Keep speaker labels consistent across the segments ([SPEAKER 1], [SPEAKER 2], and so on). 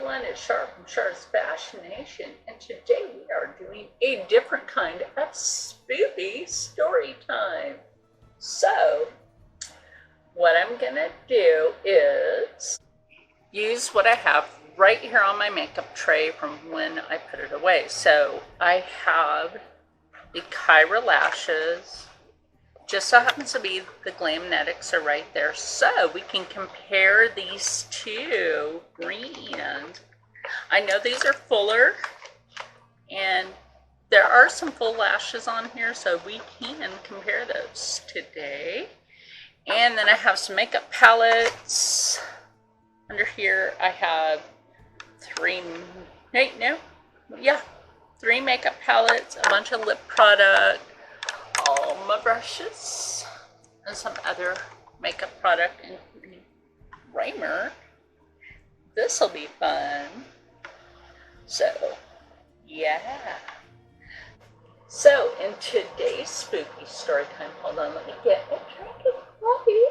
[SPEAKER 1] everyone, it's Char from Char's Fascination, and today we are doing a different kind of spoopy story time. So, what I'm gonna do is use what I have right here on my makeup tray from when I put it away. So, I have the Kyra lashes. Just so happens to be the Glamnetics are right there, so we can compare these two brands. I know these are fuller, and there are some full lashes on here, so we can compare those today. And then I have some makeup palettes. Under here I have three makeup palettes, a bunch of lip product, all my brushes, and some other makeup product, including primer. This will be fun. So, yeah. So, in today's spooky story time, hold on, let me get a drink of coffee.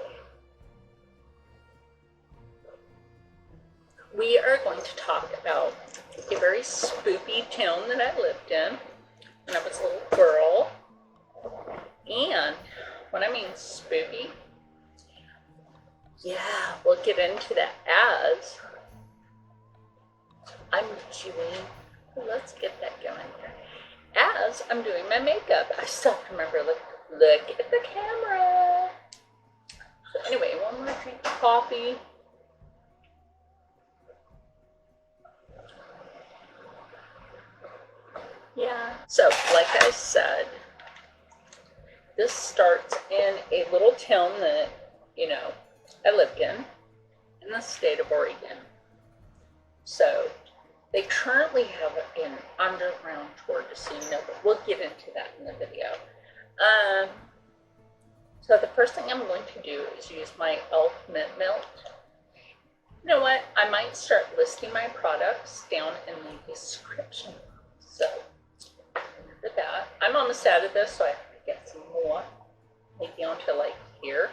[SPEAKER 1] We are going to talk about a very spoopy town that I lived in when I was a little girl. And when I mean spoopy, yeah, we'll get into that as I'm doing, let's get that going here. As I'm doing my makeup, I still have to remember, look at the camera. So anyway, one more drink of coffee. Yeah, so like I said, this starts in a little town that, I lived in the state of Oregon. So they currently have an underground tour casino, but we'll get into that in the video. So the first thing I'm going to do is use my e.l.f. Mint Melt. You know what? I might start listing my products down in the description. So for that, I'm almost out of this, so I have to get some more. Maybe onto like here.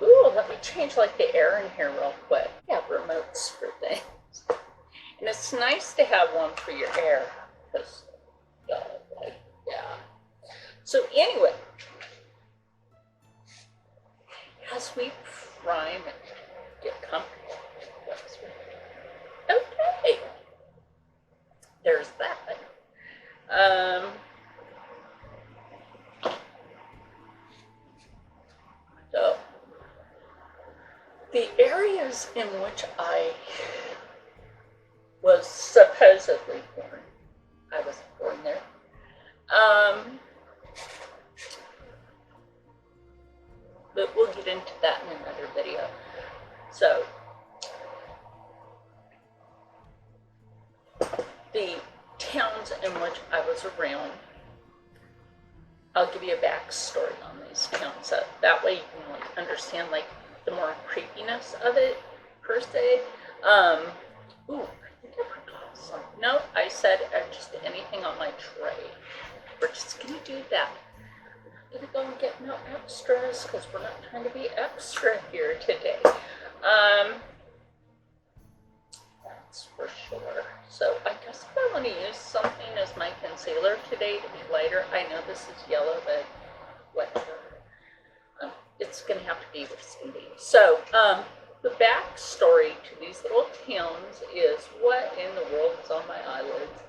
[SPEAKER 1] Ooh, let me change like the air in here real quick. Yeah, remotes for things. And it's nice to have one for your air. Because, yeah. So anyway, as we prime and get comfortable, okay, there's that. So the areas in which I was supposedly born, I wasn't born there, but we'll get into that in another video. So the towns in which I was around, I'll give you a backstory on these towns. So that way you can understand the more creepiness of it per se. Ooh, I think I forgot something. No, I said just anything on my tray. We're just gonna do that. I'm not gonna go and get no extras because we're not trying to be extra here today. That's for sure. So I guess if I want to use something as my concealer today to be lighter, I know this is yellow, but whatever. It's going to have to be with Cindy. So the backstory to these little towns is what in the world is on my eyelids.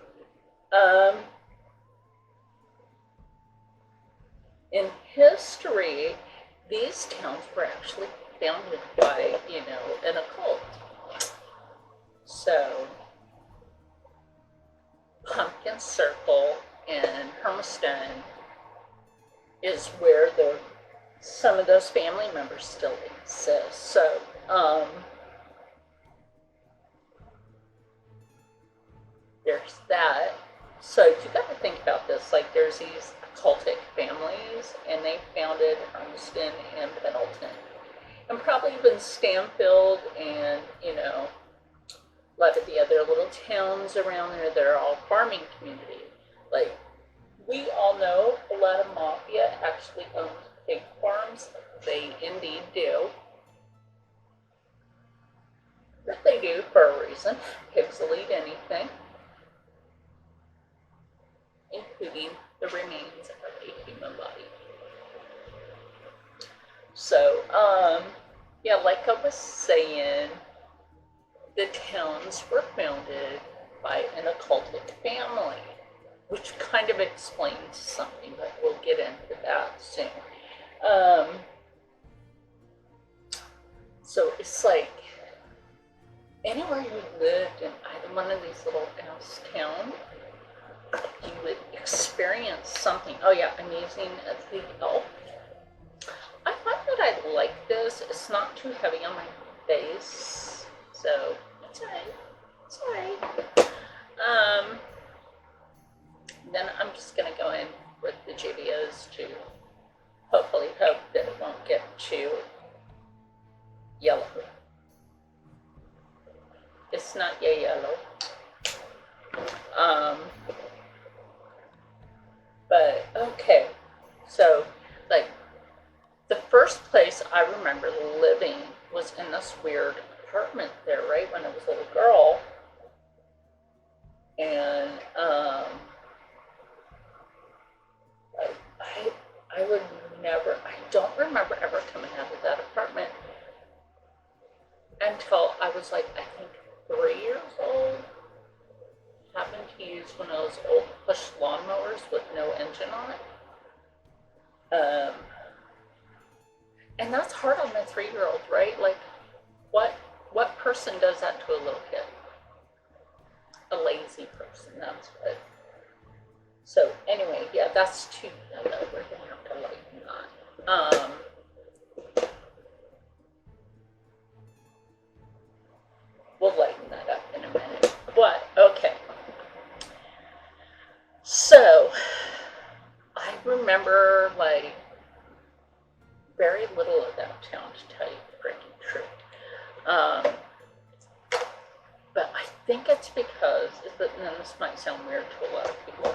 [SPEAKER 1] In history, these towns were actually founded by, an occult. So, Pumpkin Circle and Hermiston is where some of those family members still exist. So, there's that. So you got to think about this. There's these occultic families, and they founded Hermiston and Pendleton, and probably even Stanfield, and a lot of the other little towns around there that are all farming communities. We all know a lot of mafia actually owns pig farms. They indeed do. But they do for a reason. reason. Pigs will eat anything, including the remains of a human body. So, yeah, like I was saying, the towns were founded by an occultic family, which kind of explains something, but we'll get into that soon. So it's like anywhere you lived in either one of these little house towns, you would experience something. Oh yeah, I'm using the elf. I find that I like this. It's not too heavy on my face, so it's alright. It's alright. Then I'm just gonna go in with the JBOs to hopefully hope that it won't get too yellow. It's not yellow. But okay, so like the first place I remember living was in this weird apartment there, right, when I was a little girl. And I would never, I don't remember ever coming out of that apartment until I was like, I think 3 years old. Happened to use one of those old push lawnmowers with no engine on it. And that's hard on a 3-year-old, right? Like, what person does that to a little kid? A lazy person, that's what. So anyway, yeah, that's too yellow. We're gonna have to lighten that. We'll lighten that up in a minute. But okay. So I remember like very little of that town, to tell you the freaking truth. But I think it's because, and this might sound weird to a lot of people,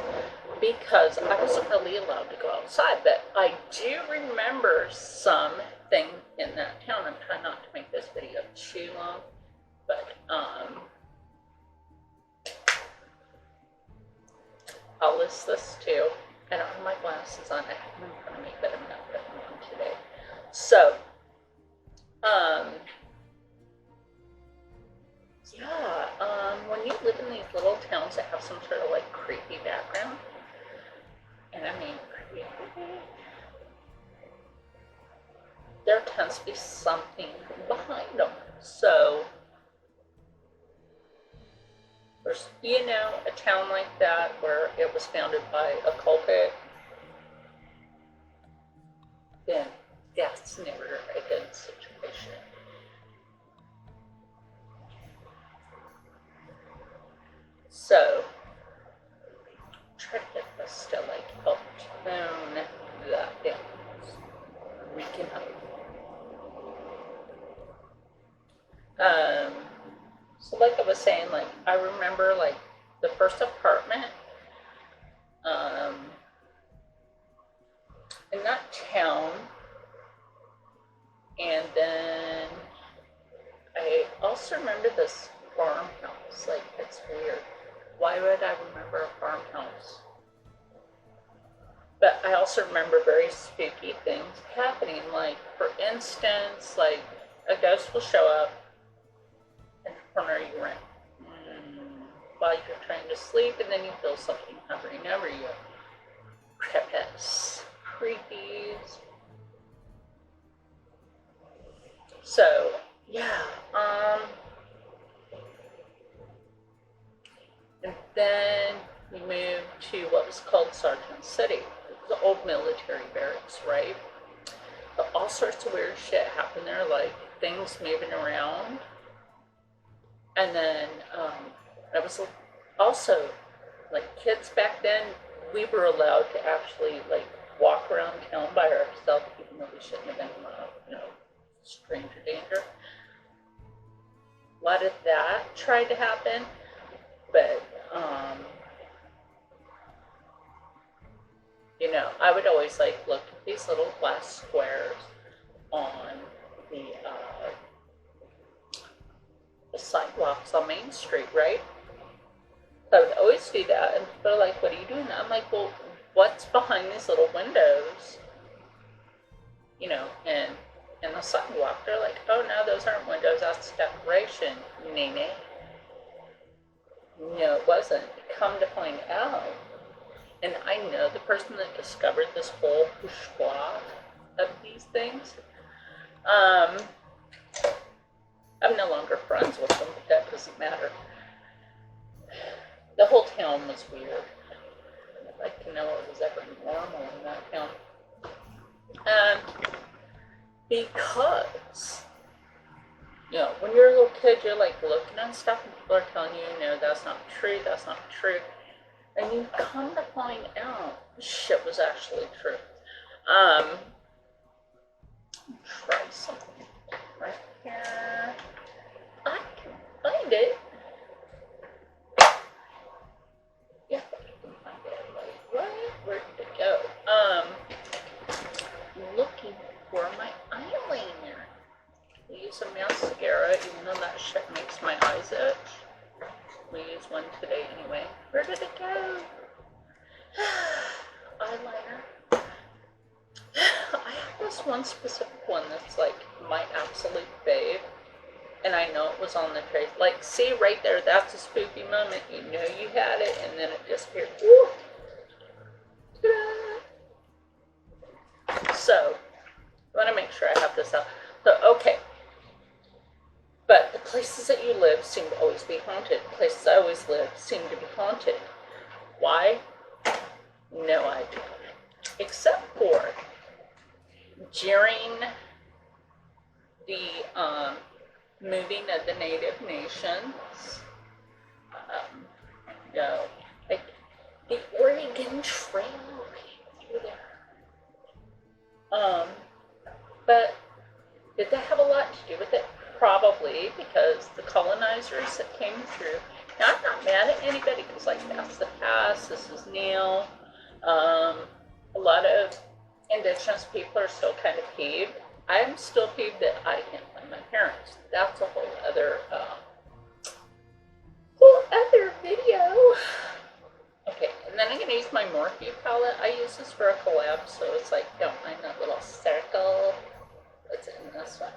[SPEAKER 1] because I wasn't really allowed to go outside. But I do remember something in that town. I'm trying not to make this video too long, but I'll list this too. I don't have my glasses on. I have them in front of me, but I'm not putting them on today. So, yeah, when you live in these little towns that have some sort of like creepy background, and I mean creepy, there tends to be something behind them. So, there's, you know, a town like that where it was founded by a cultic, then that's never a good situation. So, try to get this to like help tone that down. We can help. So like I was saying, like I remember like the first apartment in that town, and then I also remember this farmhouse. Like, it's weird. Why would I remember a farmhouse? But I also remember very spooky things happening. Like, for instance, like a ghost will show up in the corner of your room while you're trying to sleep, and then you feel something hovering over you. Creepies. Creepies. So, yeah, and then we moved to what was called Sergeant City. It was the old military barracks, right? But all sorts of weird shit happened there, like things moving around. And then, I was also, like, kids back then, we were allowed to actually, like, walk around town by ourselves, even though we shouldn't have been, stranger danger. A lot of that tried to happen, but, I would always, like, look at these little glass squares on the the sidewalks on Main Street, right? So I would always do that, and people are like, what are you doing? I'm like, well, what's behind these little windows? You know, and in the sidewalk, they're like, oh no, those aren't windows, that's decoration. Nay. No, it wasn't. Come to find out, and I know the person that discovered this whole bourgeois of these things. I'm no longer friends with them, but that doesn't matter. The whole town was weird. I'd like to know what was ever normal in that town. Because, you know, when you're a little kid, you're like looking at stuff and people are telling you, no, that's not true, that's not true. And you come to find out shit was actually true. Try something right here. I can find it. Yeah, I can find it. Like, what? Where did it go? Looking for my eyeliner. We use a mascara, even though that shit makes my eyes itch. We use one today anyway. Where did it go? Eyeliner. I have this one specific one that's like my absolute fave. And I know it was on the tray. Like, see right there, that's a spoopy moment. You know you had it, and then it disappeared. Woo! Ta-da! So, I want to make sure I have this out. So, okay. But the places that you live seem to always be haunted. The places I always lived seem to be haunted. Why? No idea. Except for during the moving of the Native Nations, no, like the Oregon Trail through there. But did that have a lot to do with it? Probably, because the colonizers that came through. Now, I'm not mad at anybody because, like, that's the past. This is new. A lot of indigenous people are still kind of peeved. I'm still peeved that I can't find my parents. That's a whole other video. Okay, and then I'm going to use my Morphe palette. I use this for a collab, so it's like, don't mind that little circle that's in this one.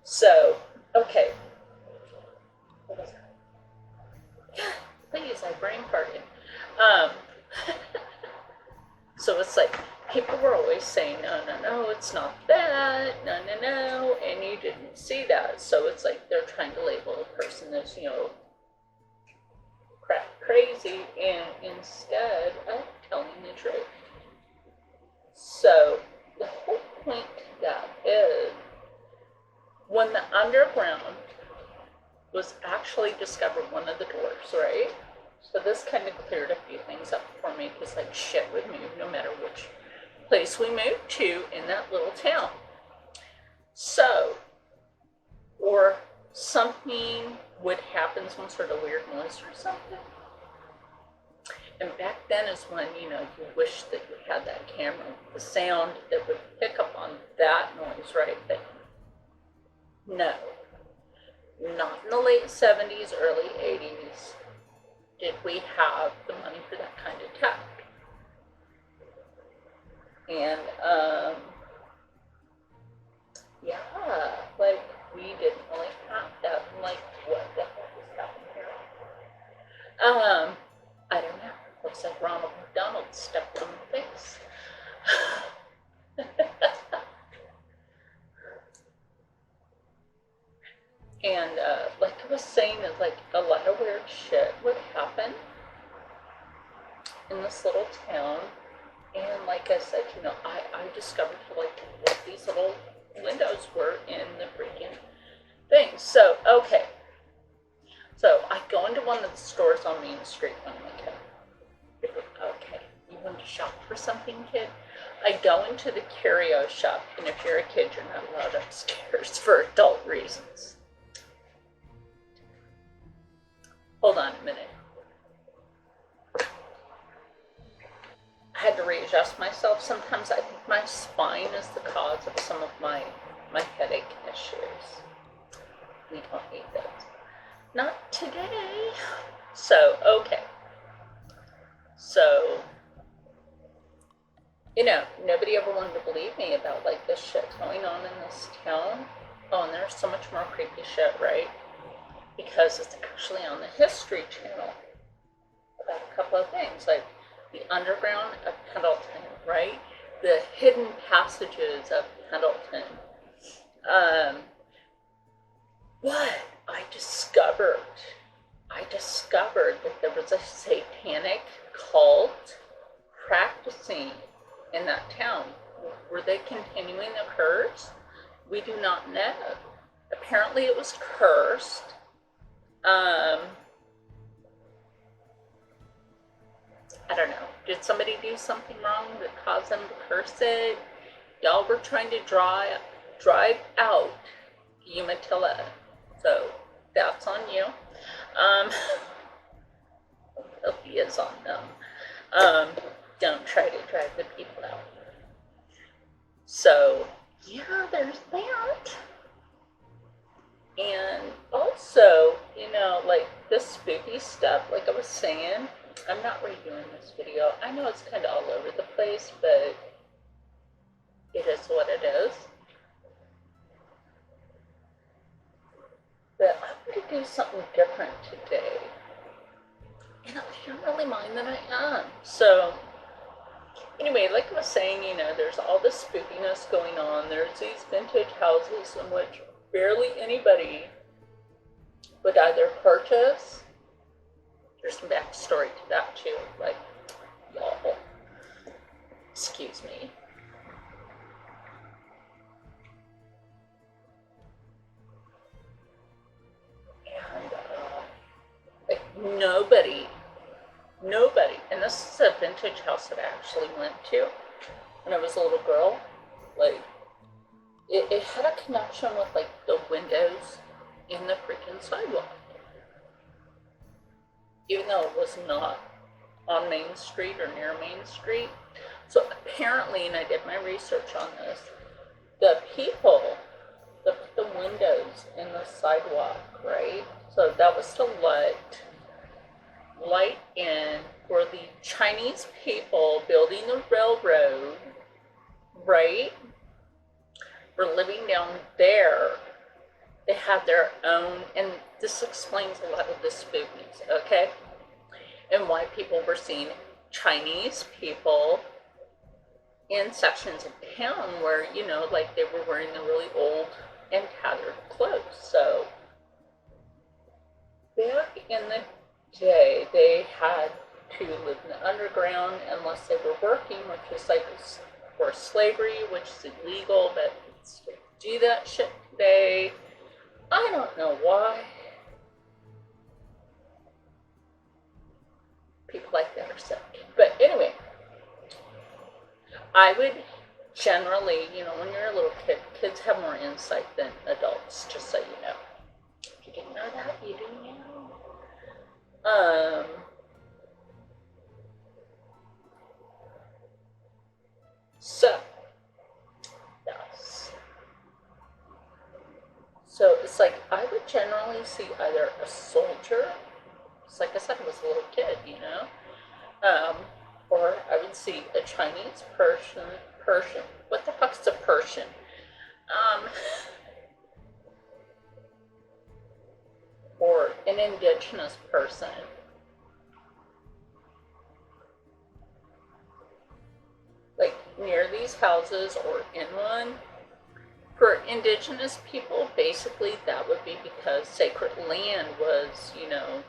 [SPEAKER 1] So, okay. What was that? Please, I brain farted. So it's like, people were always saying, no, it's not that, no, and you didn't see that. So it's like they're trying to label a person as, you know, crap crazy, and instead of telling the truth. So the whole point to that is, when the underground was actually discovered, one of the doors, right? So this kind of cleared a few things up for me, because like shit would move no matter which place we moved to in that little town. So, or something would happen, some sort of weird noise or something. And back then is when, you know, you wish that you had that camera, the sound that would pick up on that noise right there. No, not in the late 70s, early 80s did we have the money for that kind of tech. And, yeah, like, we didn't really have that. Like, what the heck is happening here? I don't know. Looks like Ronald McDonald stepped on the face. And, like I was saying, is like a lot of weird shit would happen in this little town. And like I said, you know, I discovered like what these little windows were in the freaking thing. So, okay. So I go into one of the stores on Main Street when I'm a kid. Okay, you want to shop for something, kid? I go into the curio shop, and if you're a kid, you're not allowed upstairs for adult reasons. Hold on a minute. I had to readjust myself. Sometimes I think my spine is the cause of some of my my headache issues. We don't need those. Not today. So, okay. So, you know, nobody ever wanted to believe me about like this shit going on in this town. Oh, and there's so much more creepy shit, right? Because it's actually on the History Channel about a couple of things, like the underground of Pendleton, right? The hidden passages of Pendleton. What I discovered that there was a satanic cult practicing in that town. Were they continuing the curse? We do not know. Apparently it was cursed. I don't know. Did somebody do something wrong that caused them to curse it? Y'all were trying to drive out Umatilla. So that's on you. It is on them. Don't try to drive the people out. So yeah, there's that. And also, you know, like this spooky stuff, like I was saying, I'm not redoing this video. I know it's kind of all over the place, but it is what it is. But I'm going to do something different today. And I don't really mind that I am. So, anyway, like I was saying, you know, there's all this spookiness going on. There's these vintage houses in which barely anybody would either purchase. There's some backstory to that too, like, y'all, excuse me. And, like, nobody, and this is a vintage house that I actually went to when I was a little girl, like, it had a connection with, like, the windows in the freaking sidewalk. Even though it was not on Main Street or near Main Street. So apparently, and I did my research on this, the people that put the windows in the sidewalk, right? So that was to let light in for the Chinese people building the railroad, right? Were living down there. They had their own, and this explains a lot of the spookies, okay? And why people were seeing Chinese people in sections of town where, you know, like they were wearing the really old and tattered clothes. So, back in the day, they had to live in the underground unless they were working, which is like for slavery, which is illegal, but still do that shit today. I don't know why people like that are sick. But anyway, I would generally, you know, when you're a little kid, kids have more insight than adults, just so you know. If you didn't know that, you do now. So, yes. So it's like I would generally see either a soldier, it's like I said, I was a little kid, you know, or I would see a Chinese Persian. What the fuck's a Persian? Or an indigenous person. Like near these houses or in one. For indigenous people, basically that would be because sacred land was, you know,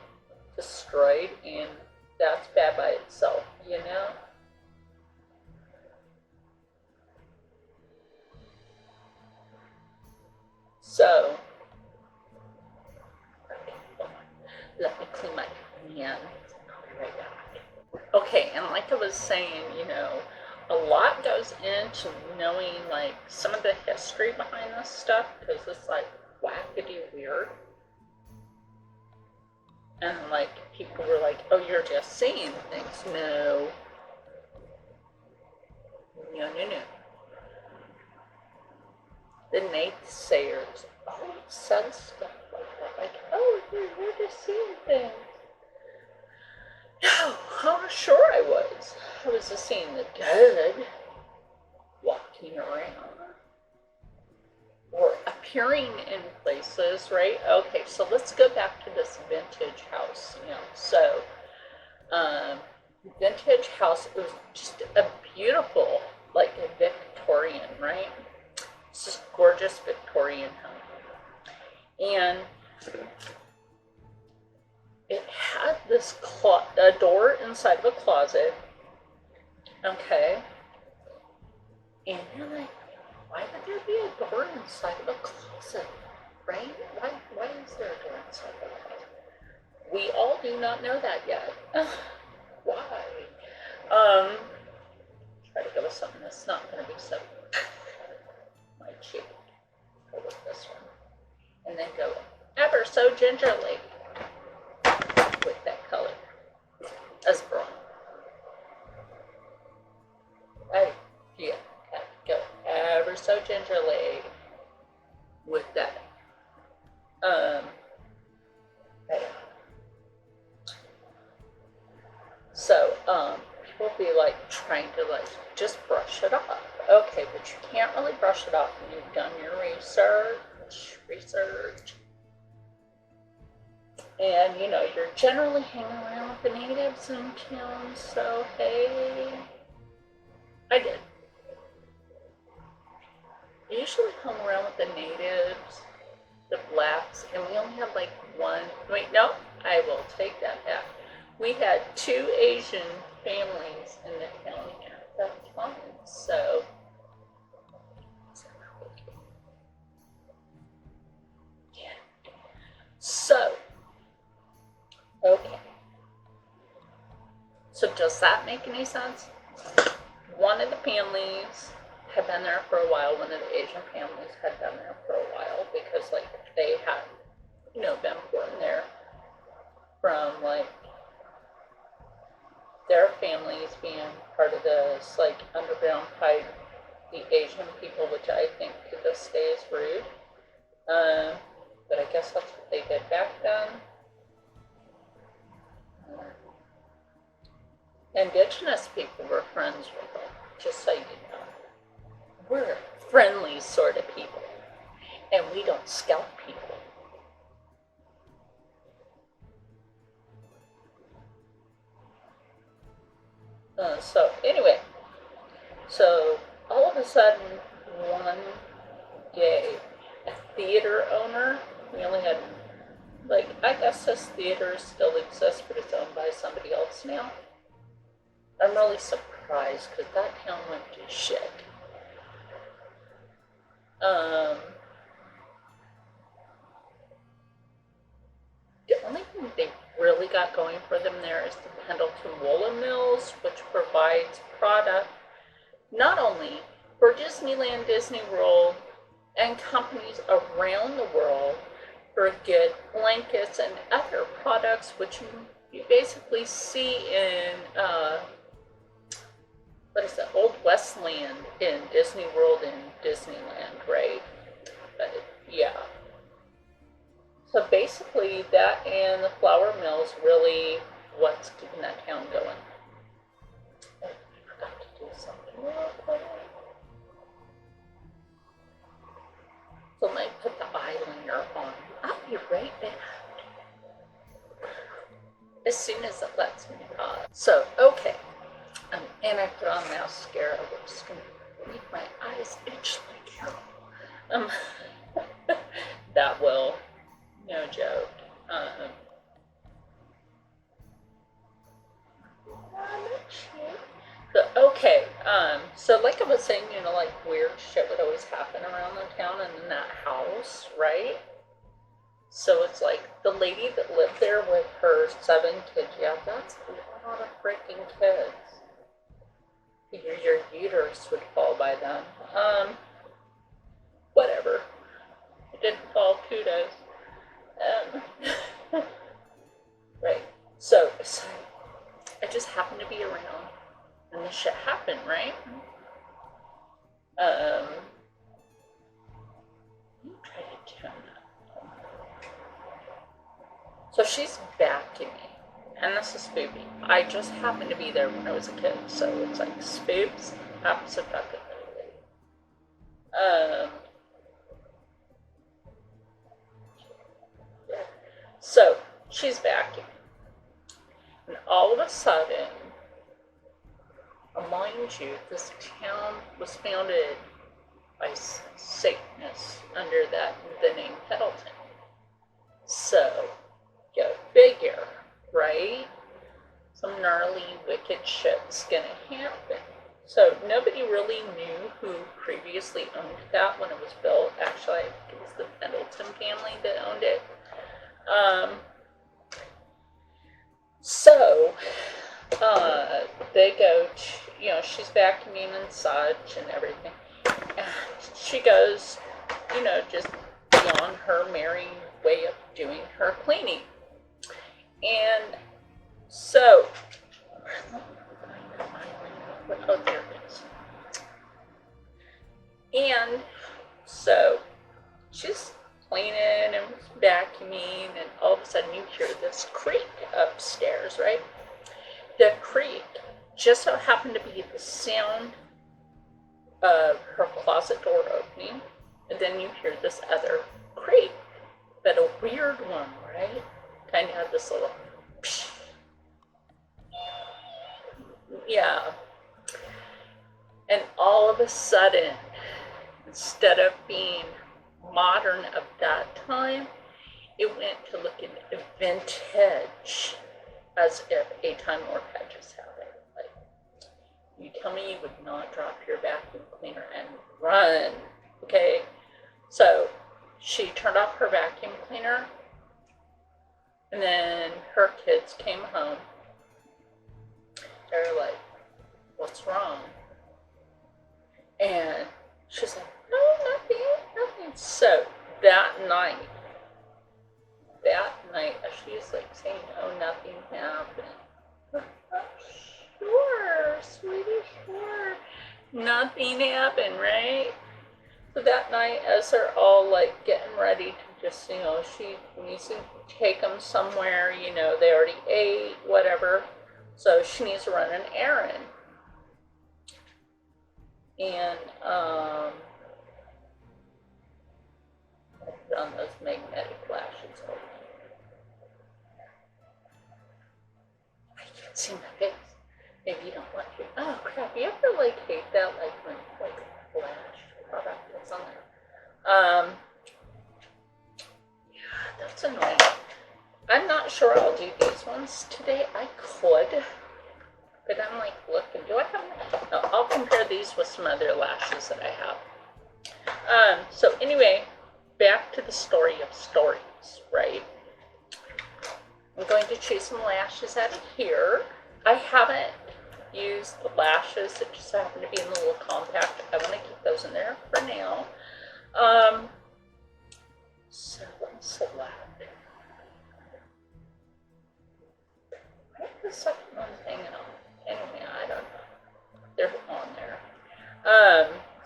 [SPEAKER 1] destroyed, and that's bad by itself, you know? So, let me clean my hands. I'll be right back. Okay, and like I was saying, you know, a lot goes into knowing, like, some of the history behind this stuff, because it's, like, wackety weird. And, like, people were like, oh, you're just saying things. No. No. The soothsayers always said stuff like that, like, oh, you're just seeing things. No, I'm sure I was. I was just seeing the dead walking around or appearing in places, right? Okay, so let's go back to this vintage house, So, vintage house, it was just a beautiful, like a Victorian, right? It's just gorgeous Victorian home. And it had this a door inside of a closet, okay? And you're like, why would there be a door inside of a closet, right? Why is there a door inside of a closet? We all do not know that yet. Why? Try to go with something that's not going to be so my cheek. Go with this one. And then go ever so gingerly with that color as brown. Right? Yeah. Go ever so gingerly with that. So, people be like trying to like just brush it off. Okay, but you can't really brush it off when you've done your research. And, you're generally hanging around with the natives in town, so hey, I did. I usually hung around with the natives, the blacks, and we only had like one, wait, no, I will take that back. We had 2 Asian families in the town at that time, so. Yeah. So, okay. So does that make any sense? One of the families had been there for a while. One of the Asian families had been there for a while because, like, they had, been born there from, like, their families being part of this, like, underground fight, the Asian people, which I think to this day is rude. But I guess that's what they did back then. Indigenous people were friends with them, just so you know. We're friendly sort of people, and we don't scalp people. So anyway, so all of a sudden, one day, a theater owner, we only had, like, I guess this theater still exists, but it's owned by somebody else now. I'm really surprised because that town went to shit. The only thing they really got going for them there is the Pendleton Woolen Mills, which provides product not only for Disneyland, Disney World, and companies around the world for good blankets and other products, which you basically see in Old Westland in Disney World and Disneyland, right? Yeah. So basically, that and the flour mills really what's keeping that town going. I forgot to do something real quick. So let me put the eyeliner on. I'll be right back. As soon as it lets me. So, okay. And I put on mascara, which is going to make my eyes itch like hell. That will, no joke. Okay, so like I was saying, like weird shit would always happen around the town and in that house, right? So it's like the lady that lived there with her 7 kids, yeah, that's a lot of freaking kids. Your uterus would fall by then. Whatever. It didn't fall, kudos. Right. So I just happened to be around and this shit happened, right? So she's vacuuming. And this is Spoopy. I just happened to be there when I was a kid, so it's like Spoops absolutely. So she's vacuuming. And all of a sudden, mind you, this town was founded by Satanists under the name Pendleton. So, go figure, right? Some gnarly, wicked shit's gonna happen. So nobody really knew who previously owned that when it was built. Actually, I think it was the Pendleton family that owned it. So they go to, she's vacuuming and such and everything. And she goes, just beyond her merry way of doing her cleaning. And so, oh, there it is. And so she's cleaning and vacuuming, and all of a sudden you hear this creak upstairs, right? The creak just so happened to be the sound of her closet door opening, and then you hear this other creak, but a weird one, right? Kind of had this little psh. Yeah. And all of a sudden, instead of being modern of that time, it went to looking vintage, as if a Time Lord had just happened. Like, you tell me you would not drop your vacuum cleaner and run, okay? So she turned off her vacuum cleaner, and then her kids came home. They're like, what's wrong? And she's like, no, nothing. So that night, as she's like saying, oh, nothing happened. Sure, sweetie, sure. Nothing happened, right? So that night, as they're all like getting ready to just, she needs to take them somewhere, they already ate, whatever. So she needs to run an errand. And, put on those magnetic lashes. I can't see my face. Maybe you don't like it. Oh crap! You ever hate that when flash product that's on there? Yeah, that's annoying. I'm not sure I'll do these ones today. I could, but I'm looking. Do I have? No, I'll compare these with some other lashes that I have. So anyway, back to the story of stories, right? I'm going to choose some lashes out of here. I haven't used the lashes that just happen to be in the little compact. I want to keep those in there for now. So let's select. Why is the second one hanging on? Anyway, I don't know. They're on there.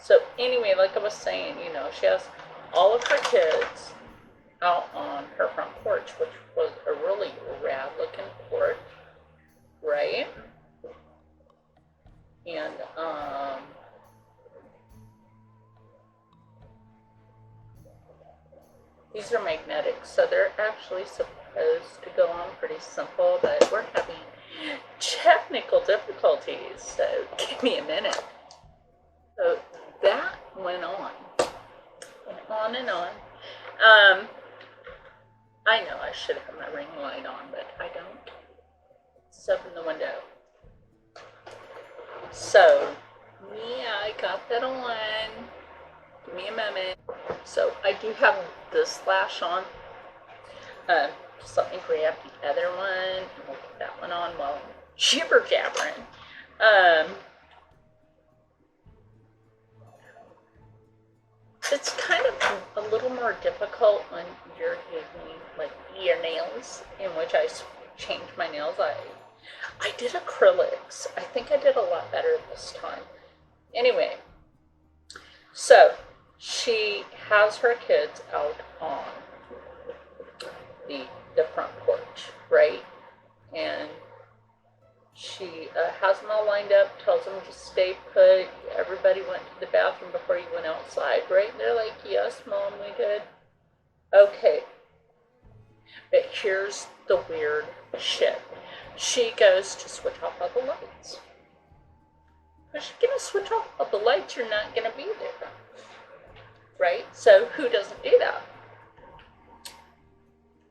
[SPEAKER 1] So anyway, like I was saying, she has all of her kids out on her front porch, which was a really rad looking porch, right? And these are magnetic, so they're actually supposed to go on pretty simple, but we're having technical difficulties, so give me a minute. So that went on and on. I know I should have my ring light on, but I don't. Let's open the window. So, yeah, I got that on. Give me a moment. So, I do have this lash on. Just let me grab the other one, and we'll put that one on while I'm jibber-jabbering. It's kind of a little more difficult when you're using ear nails, in which I changed my nails. I did acrylics. I think I did a lot better this time. Anyway, so she has her kids out on the the front porch, right? And she has them all lined up, tells them to stay put. Everybody went to the bathroom before you went outside, right? And they're like, yes, Mom, we did. Okay. But here's the weird shit. She goes to switch off all the lights. If you're going to switch off all the lights, you're not going to be there. Right? So who doesn't do that?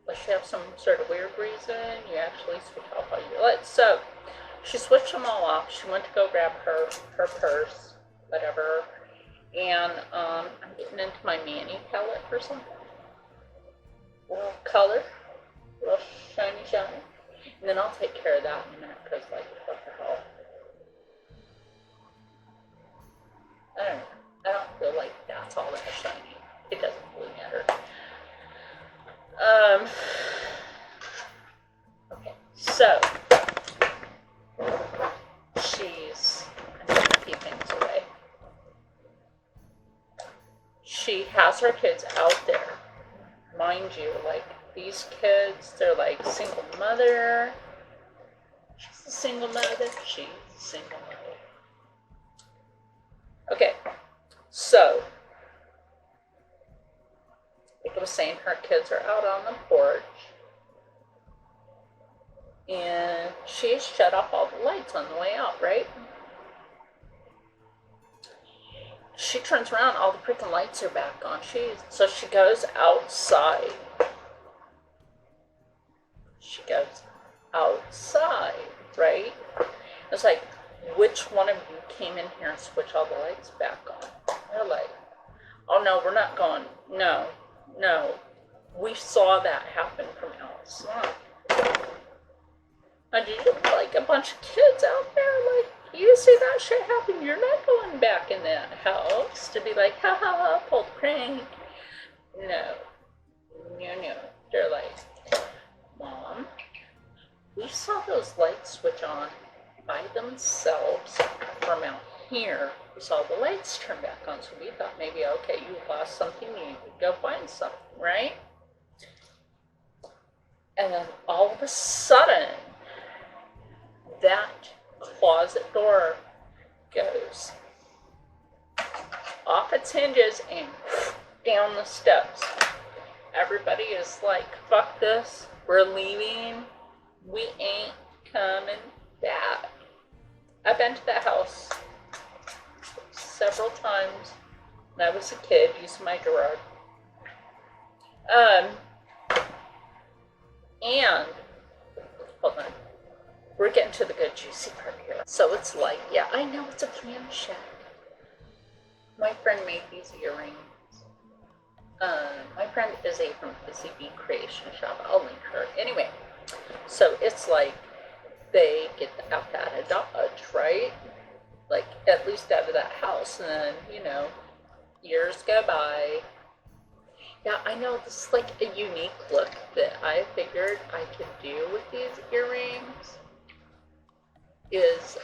[SPEAKER 1] Unless you have some sort of weird reason, you actually switch off all your lights. So she switched them all off. She went to go grab her purse, whatever. And I'm getting into my mani palette or something. A little color, a little shiny. And then I'll take care of that in a minute because, like, what the hell? I don't know. I don't feel like that's all that shiny. It doesn't really matter. Okay, so I'm putting a few things away. She has her kids out there. Mind you, like, these kids, they're like single mother. She's a single mother. She's a single mother. Okay, so like I was saying, her kids are out on the porch, and she shut off all the lights on the way out, right? She turns around, all the freaking lights are back on. So she goes outside. She goes outside, right? It's like, which one of you came in here and switched all the lights back on? They're like, oh no, we're not going. No, we saw that happen from outside. And you look like a bunch of kids out there, like, you see that shit happen, you're not going back in that house to be like, ha ha ha, pull the crank. No. They're like, Mom, we saw those lights switch on by themselves from out here. We saw the lights turn back on, so we thought maybe, okay, you lost something, you need to go find something, right? And then all of a sudden, that closet door goes off its hinges and down the steps. Everybody is like, fuck this, we're leaving, we ain't coming back. I've been to that house several times when I was a kid, using my garage. And, hold on. We're getting to the good juicy part here. So it's like, yeah, I know it's a clamshell. My friend made these earrings. My friend is from PCB Creation Shop. I'll link her. Anyway, so it's like they get out of Dodge, right? Like, at least out of that house. And then, years go by. Yeah, I know this is like a unique look that I figured I could do with these earrings. Is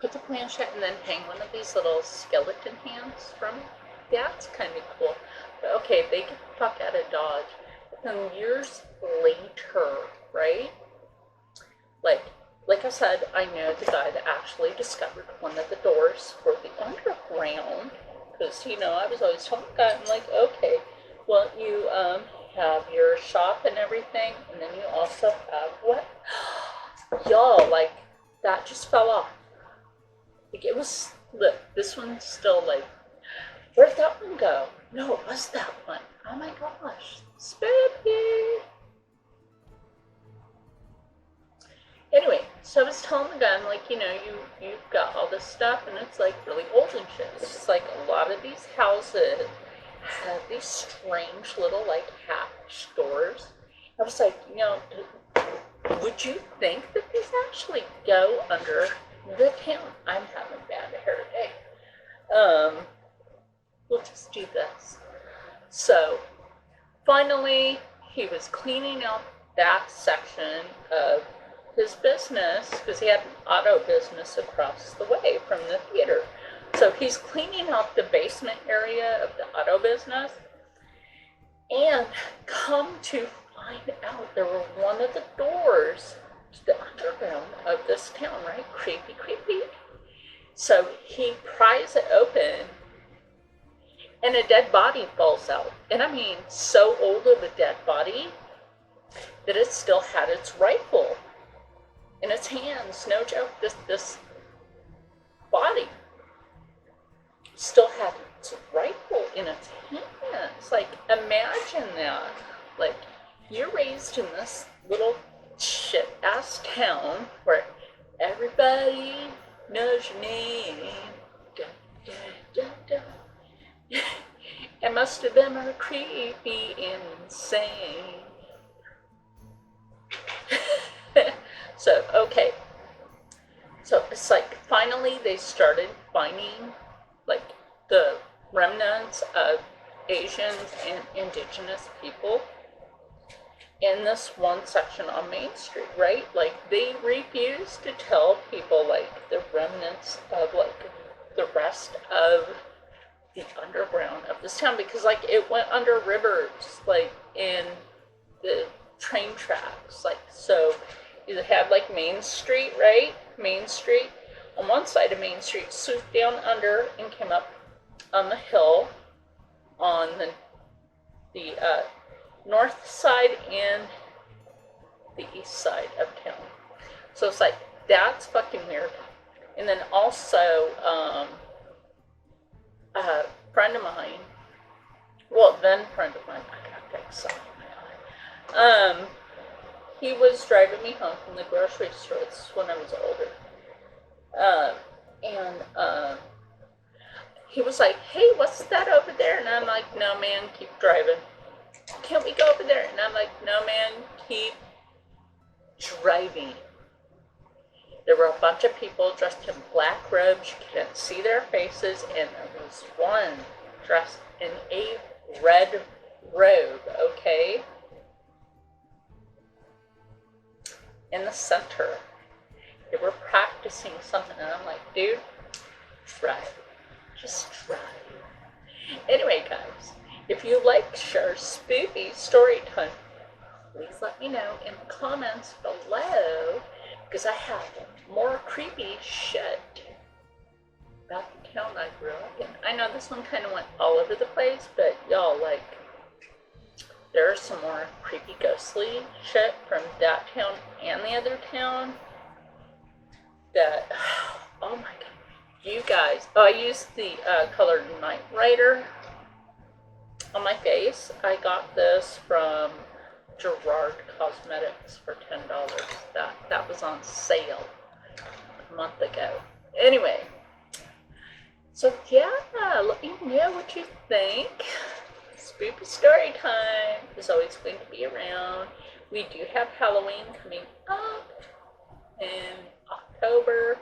[SPEAKER 1] put the planchette and then hang one of these little skeleton hands from it. That's kind of cool. But okay, they get the fuck out of Dodge. But then years later, right? Like I said, I know the guy that actually discovered one of the doors for the underground. Because, I was always telling the guy, I'm like, okay, well, you have your shop and everything, and then you also have what? Y'all, like, that just fell off. Like, it was, look, this one's still like, where'd that one go? No, it was that one. Oh my gosh, Spoopy. Anyway, so I was telling the guy, I'm like, you've got all this stuff, and it's like really old and shit. It's just like a lot of these houses have these strange little like half stores. I was like, would you think that these actually go under the town? I'm having bad hair day. We'll just do this. So, finally, he was cleaning out that section of his business, because he had an auto business across the way from the theater. So he's cleaning out the basement area of the auto business, and come to find out there were one of the doors to the underground of this town, right? Creepy, creepy. So he pries it open, and a dead body falls out. And I mean, so old of a dead body that it still had its rifle in its hands. No joke, this body still had its rifle in its hands. Like, imagine that. Like, you're raised in this little shit-ass town where everybody knows your name. Dun, dun, dun, dun. And most of them are creepy and insane. So, okay. So it's like finally they started finding like the remnants of Asians and indigenous people in this one section on Main Street, right? Like they refused to tell people like the remnants of like the rest of the underground of this town, because like it went under rivers, like in the train tracks. Like, so you had like Main Street, right? Main Street on one side of Main Street swooped down under and came up on the hill on the north side and the east side of town. So it's like, that's fucking weird. And then also a friend of mine, well, then friend of mine, I gotta fix something in my eye. He was driving me home from the grocery store. This is when I was older. He was like, hey, what's that over there? And I'm like, no, man, keep driving. Can't we go over there? And I'm like, no, man, keep driving. There were a bunch of people dressed in black robes. You couldn't see their faces. And there was one dressed in a red robe, okay? In the center. They were practicing something. And I'm like, dude, drive. Just drive. Anyway, guys, if you like Char's Spoopy story time, please let me know in the comments below, because I have more creepy shit about the town I grew up in. I know this one kind of went all over the place, but y'all, like, there's some more creepy ghostly shit from that town and the other town that, oh my god. You guys, I used the color Night Rider on my face. I got this from Gerard Cosmetics for $10. That was on sale a month ago. Anyway, so yeah, let me know what you think. Spooky story time is always going to be around. We do have Halloween coming up in October.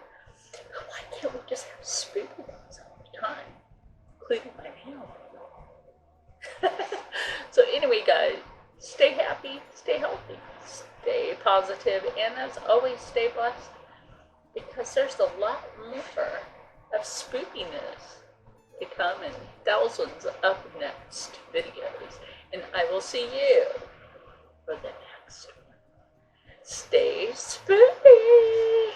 [SPEAKER 1] Why can't we just have spooky things all the time, including my nail? So anyway, guys, stay happy, stay healthy, stay positive, and as always, stay blessed, because there's a lot more of spookiness to come in thousands of next videos, and I will see you for the next one. Stay spooky!